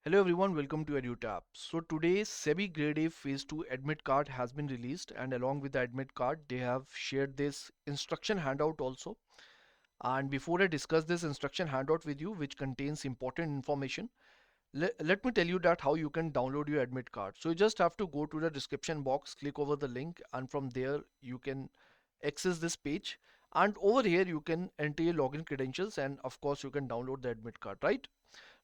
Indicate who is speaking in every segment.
Speaker 1: Hello everyone, welcome to EduTap. So today SEBI Grade A Phase 2 admit card has been released, and along with the admit card they have shared this instruction handout also. And before I discuss this instruction handout with you, which contains important information, let me tell you that how you can download your admit card. So you just have to go to the description box, click over the link, and from there you can access this page. And over here you can enter your login credentials, and of course you can download the admit card, right?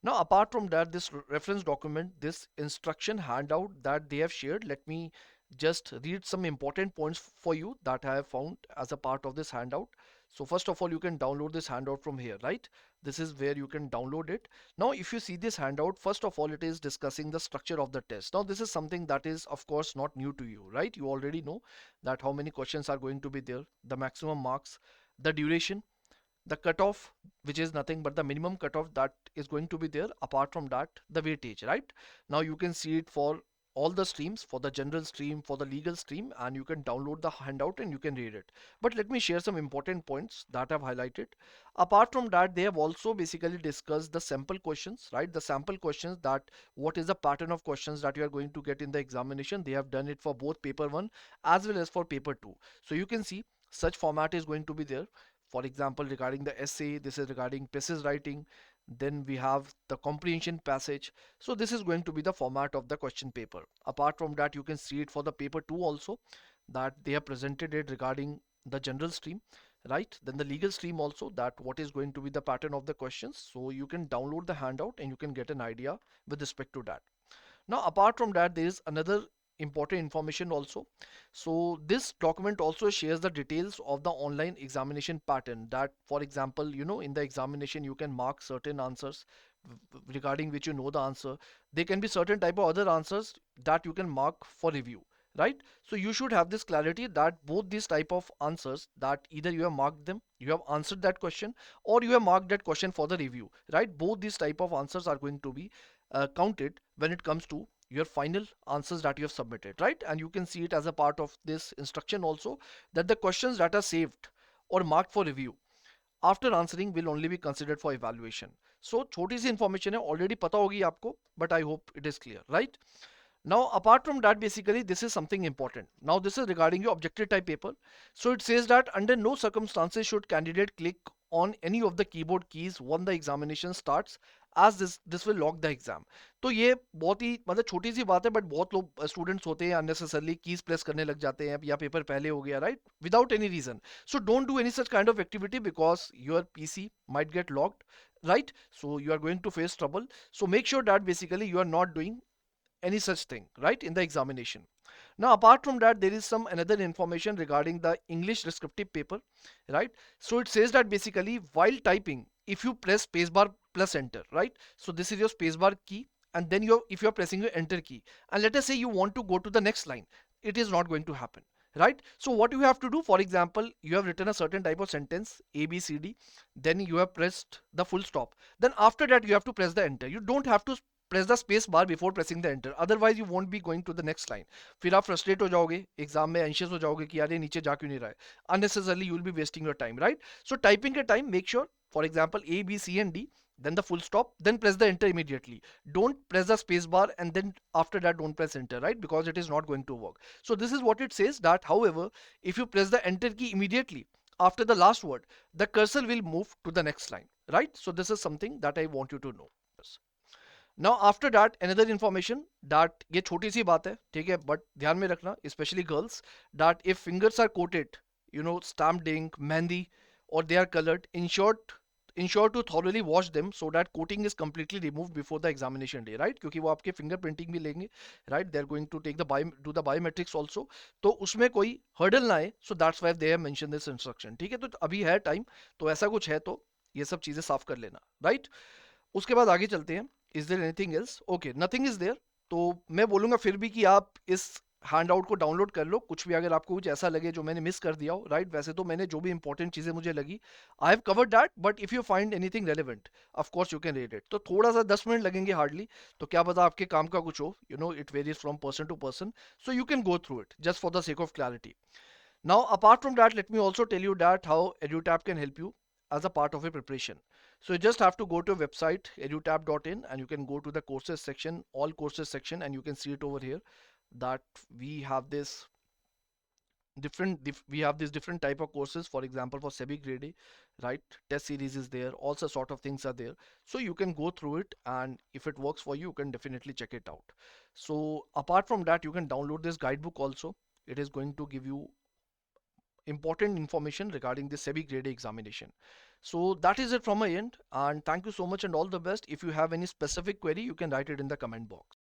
Speaker 1: Now, apart from that, this reference document, this instruction handout that they have shared, let me just read some important points for you that I have found as a part of this handout. So first of all, you can download this handout from here, right? This is where you can download it. Now, if you see this handout, first of all, it is discussing the structure of the test. Now, this is something that is, of course, not new to you, right? You already know that how many questions are going to be there, the maximum marks, the duration, the cutoff, which is nothing but the minimum cutoff that is going to be there. Apart from that, the weightage, right? Now you can see it for all the streams, for the general stream, for the legal stream, and you can download the handout and you can read it. But let me share some important points that I've highlighted. Apart from that, they have also basically discussed the sample questions, right? The sample questions, that what is the pattern of questions that you are going to get in the examination. They have done it for both paper 1 as well as for paper 2. So you can see such format is going to be there. For example, regarding the essay, this is regarding passage writing. Then we have the comprehension passage. So this is going to be the format of the question paper. Apart from that, you can see it for the paper 2 also, that they have presented it regarding the general stream, right? Then the legal stream also, that what is going to be the pattern of the questions. So you can download the handout and you can get an idea with respect to that. Now, apart from that, there is another important information also. So this document also shares the details of the online examination pattern, that, for example, in the examination you can mark certain answers regarding which you know the answer. There can be certain type of other answers that you can mark for review, right? So you should have this clarity that both these type of answers, that either you have marked them, you have answered that question, or you have marked that question for the review, right? Both these type of answers are going to be counted when it comes to your final answers that you have submitted, right? And you can see it as a part of this instruction also, that the questions that are saved or marked for review after answering will only be considered for evaluation. So छोटी सी information है, already पता होगी आपको, but I hope it is clear, right? Now, apart from that, basically, this is something important. Now, this is regarding your objective type paper. So it says that under no circumstances should candidate click on any of the keyboard keys when the examination starts, as this will lock the exam. तो ये बहुत ही मतलब छोटी सी बात है, but बहुत लोग students होते हैं unnecessarily कीज प्रेस करने लग जाते हैं, या पेपर पहले हो गया, right? Without any reason. So don't do any such kind of activity, because your PC might get locked, right? So you are going to face trouble. So make sure that basically you are not doing any such thing, right, in the examination. Now, apart from that, there is some another information regarding the English descriptive paper, right? So it says that basically while typing, if you press spacebar plus enter, right? So this is your spacebar key, and then if you're pressing your enter key, and let us say you want to go to the next line, it is not going to happen, right? So what you have to do, for example, you have written a certain type of sentence A B C D, then you have pressed the full stop, then after that you have to press the enter. You don't have to press the space bar before pressing the enter, otherwise you won't be going to the next line. फिर आप frustrate हो जाओगे, exam में anxious हो जाओगे कि यार ये नीचे जा क्यों नहीं रहा है, unnecessarily you will be wasting your time, right? So typing a time, make sure, for example, A B C and D, then the full stop, then press the enter immediately. Don't press the space bar and then after that don't press enter, right? Because it is not going to work. So this is what it says, that however, if you press the enter key immediately after the last word, the cursor will move to the next line, right? So this is something that I want you to know. Now after that another information, that ये छोटी सी बात है, ठीक है, but ध्यान में रखना, specially girls, that if fingers are coated, stamped ink, mehndi, or they are colored, ensure to thoroughly wash them so that coating is completely removed before the examination day, right? क्योंकि वो आपके फिंगर प्रिंटिंग भी लेंगे, right? They are going to take the do the biometrics also, तो उसमें कोई hurdle ना आए, so that's why they have mentioned this instruction, ठीक है? तो अभी है टाइम, तो ऐसा कुछ है तो ये सब चीजें साफ कर लेना, राइट? उसके बाद आगे चलते हैं. Is there anything else? Okay, nothing is there. तो मैं बोलूंगा फिर भी कि आप इस हैंड आउट को डाउनलोड कर लो, कुछ भी अगर आपको कुछ ऐसा लगे जो मैंने मिस कर दिया हो, राइट? वैसे तो मैंने जो भी इंपॉर्टेंट चीजें मुझे लगी, I have covered that, but if you find anything relevant, of course you can read it. तो थोड़ा सा 10 मिनट लगेंगे हार्डली, तो क्या पता आपके काम का कुछ हो, it varies from person to person, so you can go through it just for the sake of clarity. Now, apart from that, let me also tell you that how EduTap can help you as a part of your preparation. So you just have to go to a website edutab.in and you can go to the courses section, all courses section, and you can see it over here that we have this we have these different type of courses. For example, for SEBI grade A, right, test series is there, all sorts sort of things are there. So you can go through it, and if it works for you, you can definitely check it out. So apart from that, you can download this guidebook also. It is going to give you important information regarding the SEBI grade A examination. So that is it from my end, and thank you so much and all the best. If you have any specific query, you can write it in the comment box.